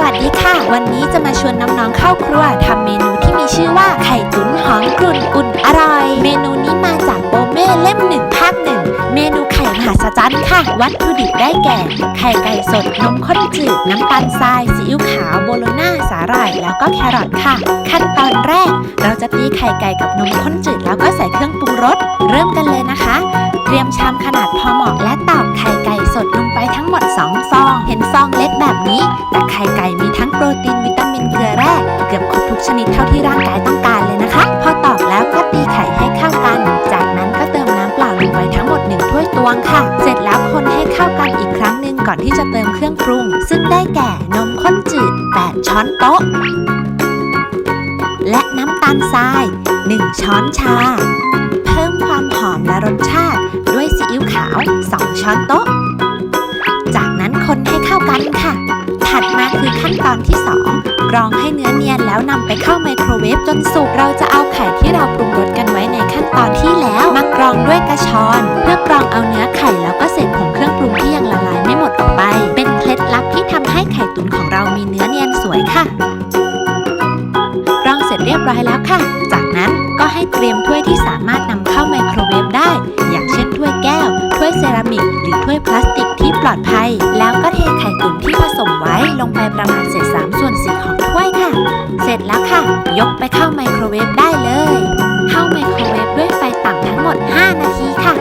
วัสดีค่ะวันนี้จะมาชวนน้องๆเข้าครัวทำเมนูที่มีชื่อว่าไข่ตุ๋นหอมกรุ่นอุ่นอร่อยเมนูนี้มาจากโปเม่เล่ม1 ภาค 1เมนูไข่มหัศจรรย์ค่ะวัตถุดิบได้แก่ไข่ไก่สดนมข้นจืดน้ำตาลทรายซีอิ๊วขาวโบโลน่าสาหร่ายแล้วก็แครอทค่ะขั้นตอนแรกเราจะตีไข่ไก่กับนมข้นจืดแล้วก็ใส่เครื่องปรุงรสเริ่มกันเลยนะคะเตรียมชามขนาดพอเหมาะและตอกไข่ไก่สดลงไปทั้งหมด2 ฟองเห็นฟองเล็กแบบนี้แต่ไข่ไก่มีทั้งโปรตีนวิตามินเกลือแร่เกือบครบทุกชนิดเท่าที่ร่างกายต้องการเลยนะคะพอตอกแล้วก็ตีไข่ให้เข้ากันจากนั้นก็เติมน้ำเปล่าลงไปทั้งหมด1 ถ้วยตวงค่ะเสร็จแล้วคนให้เข้ากันอีกครั้งหนึ่งก่อนที่จะเติมเครื่องปรุงซึ่งได้แก่นมข้นจืด8 ช้อนโต๊ะและน้ำตาลทราย1 ช้อนชาเพิ่มความหอมและรสชาติด้วยซีอิ๊วขาว2 ช้อนโต๊ะจากนั้นคนให้เข้ากันค่ะถัดมาคือขั้นตอนที่2กรองให้เนื้อเนียนแล้วนำไปเข้าไมโครเวฟจนสุกเราจะเอาไข่ที่เราปรุงรสกันไว้ในขั้นตอนที่แล้วมากรองด้วยกระชอนเพื่อกรองเอาเนื้อไข่แล้วก็เศษผงเครื่องปรุงที่ยังละลายไม่หมดออกไปเป็นเคล็ดลับที่ทำให้ไข่ตุ๋นของเรามีเนื้อเนียนสวยค่ะกรองเสร็จเรียบร้อยแล้วค่ะจากนั้นก็ให้เตรียมถ้วยที่สามารถนำเข้าไมโครเวฟได้อย่างเช่นถ้วยแก้วถ้วยเซรามิกหรือถ้วยพลาสติกที่ปลอดภัยแล้วก็เทไข่ตุ๋นที่ผสมไว้ลงไปประมาณเศษ3/4ของถ้วยค่ะเสร็จแล้วค่ะยกไปเข้าไมโครเวฟได้เลยเข้าไมโครเวฟด้วยไฟต่ำทั้งหมด5 นาทีค่ะ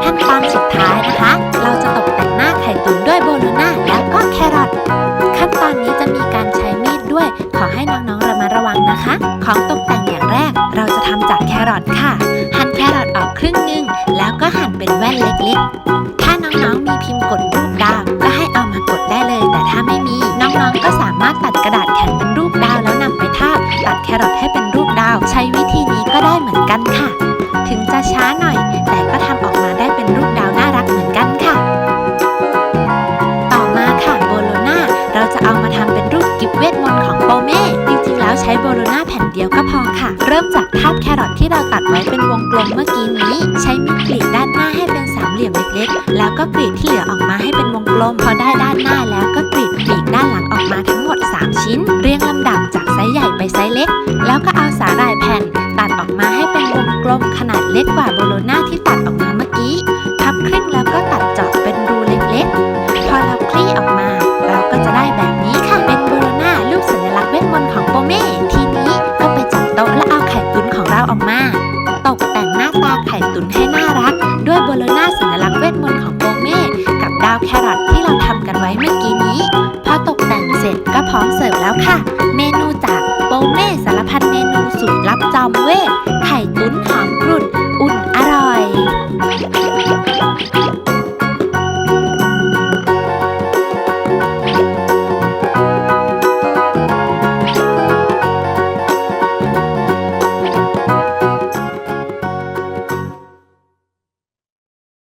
ขั้นตอนสุดท้ายนะคะเราจะตกแต่งหน้าไข่ตุ๋นด้วยโบโลน่าแล้วก็แครอทขั้นตอนนี้จะมีการใช้มีดด้วยขอให้น้องๆระมัดระวังนะคะของตกแต่งอย่างแรกเราจะทำจากแครอทค่ะหั่นแครอทออกครึ่งนึงแล้วก็หั่นเป็นแว่นเล็กๆถ้าน้องๆมีพิมพ์กดรูปดาวก็ให้เอามากดได้เลยแต่ถ้าไม่มีน้องๆก็สามารถตัดกระดาษแข็งเป็นรูปดาวแล้วนำไปทาบตัดแครอทให้เป็นรูปดาวใช้วิธีนี้ก็ได้เหมือนกันค่ะถึงจะช้าหน่อยแต่ก็ทำออกมาได้เป็นรูปดาวน่ารักเหมือนกันค่ะต่อมาค่ะโบโลน่าเราจะเอามาทำเป็นรูปกิฟเวทมนต์ของโปเม่จริงๆแล้วใช้โบโลน่าแผ่นเดียวก็พอค่ะเริ่มจากทาบแครอทที่เราตัดไว้เป็นวงกลมเมื่อกี้นี้ใช้มีดกรีดด้านหน้าให้เป็นสามเหลี่ยมเล็กๆแล้วก็กรีดที่เหลือออกมาให้เป็นวงกลมพอได้ด้านหน้าแล้วก็กรีดปีกด้านหลังออกมาทั้งหมด3 ชิ้นเรียงลำดับจากไซส์ใหญ่ไปไซส์เล็กแล้วก็เอาสาหร่ายแผ่นตัดออกมาให้เป็นวงกลมขนาดเล็กกว่าโบโลน่าที่ตัดออกมาเมื่อกี้พับครึ่งแล้วก็ตัดเจาะเป็นรูเล็กๆพอเราคลี่ออกมาเราก็จะได้แบบนี้ค่ะเป็นโบโลน่ารูปสัญลักษณ์เวทมนต์ของโปเม่ทีนี้ก็ไปจัดโต๊ะและเอาไข่ตุ๋นของเราออกมาตกแต่งหน้าตาไข่ตุ๋นให้น่ารักด้วยโบโลน่าสัญลักษณ์เวทมนต์ของโปเม่กับดาวแครอทที่เราทำกันไว้เมื่อกี้นี้พอตกแต่งเสร็จก็พร้อมเสิร์ฟแล้วค่ะเมนูจากโปเม่สารพันเมนูสูตรลับจอมเวทไข่ตุ๋นหอมกรุ่นอุ่น